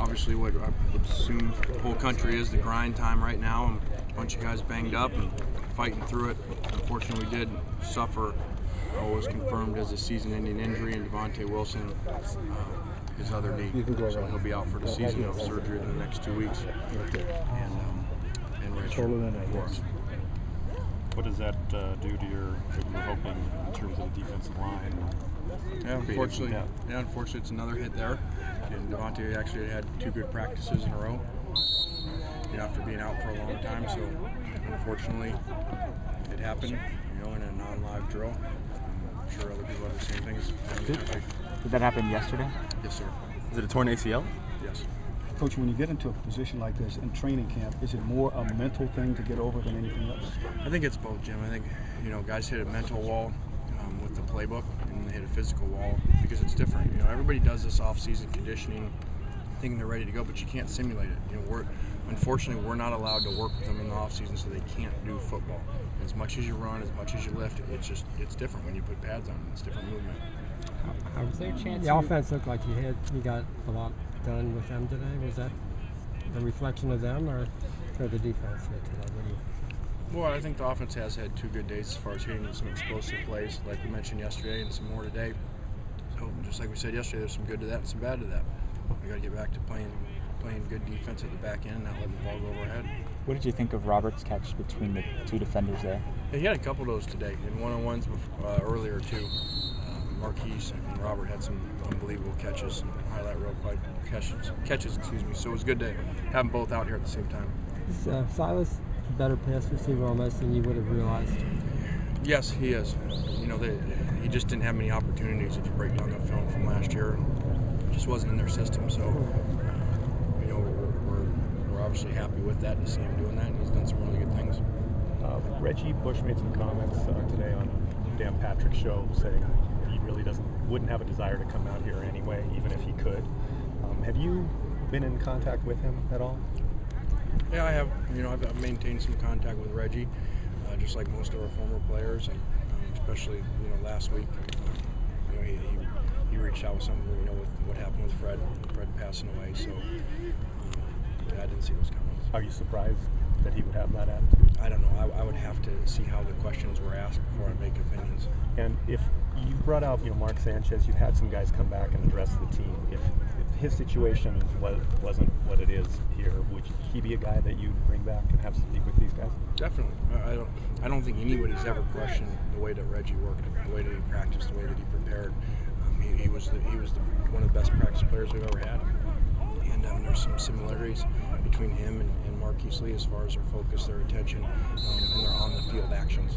obviously what I would assume the whole country is the grind time right now, and a bunch of guys banged up and fighting through it. Unfortunately, we did suffer what was confirmed as a season-ending injury in Devontae Wilson, his other knee. So he'll be out for the season of surgery in the next 2 weeks, and redshirt for us. What does that do to what you're hoping in terms of the defensive line? Yeah, unfortunately, it's another hit there. And Devontae actually had 2 good practices in a row, after being out for a long time. So, unfortunately, it happened, in a non-live drill. I'm sure other people have the same things. Did that happen yesterday? Yes, sir. Is it a torn ACL? Yes. Coach, when you get into a position like this in training camp, is it more a mental thing to get over than anything else? I think it's both, Jim. I think, guys hit a mental wall with the playbook, and they hit a physical wall because it's different. Everybody does this off-season conditioning, thinking they're ready to go, but you can't simulate it. Unfortunately, we're not allowed to work with them in the off-season, so they can't do football. As much as you run, as much as you lift, it's different when you put pads on. It's different movement. Was there a chance the offense looked like you got a lot done with them today? Was that a reflection of them or the defense here today? Well, I think the offense has had 2 good days as far as hitting some explosive plays, like we mentioned yesterday, and some more today. So just like we said yesterday, there's some good to that and some bad to that. We got to get back to playing good defense at the back end and not letting the ball go over our head. What did you think of Robert's catch between the 2 defenders there? Yeah, he had a couple of those today, and one-on-ones earlier too. Marquise and Robert had some unbelievable catches and highlight reel catches. So it was good to have them both out here at the same time. Is Silas a better pass receiver almost than you would have realized? Yes, he is. He just didn't have many opportunities if you break down the film from last year. It just wasn't in their system. So, we're obviously happy with that, to see him doing that, and he's done some really good things. Reggie Bush made some comments today on Dan Patrick's show saying he really wouldn't have a desire to come out here anyway, even if he could. Have you been in contact with him at all? Yeah, I have. I've maintained some contact with Reggie, just like most of our former players, and especially last week. He reached out with something with what happened with Fred passing away. So I didn't see those comments. Are you surprised that he would have that attitude? I don't know. I would have to see how the questions were asked before I make opinions. And if you brought out, Mark Sanchez, you've had some guys come back and address the team. If his situation wasn't what it is here, would he be a guy that you'd bring back and have to speak with these guys? Definitely. I don't think anybody's ever questioned the way that Reggie worked, the way that he practiced, the way that he prepared. He was one of the best practice players we've ever had. And there's some similarities between him and Marquise Lee as far as their focus, their attention, and their on-the-field actions.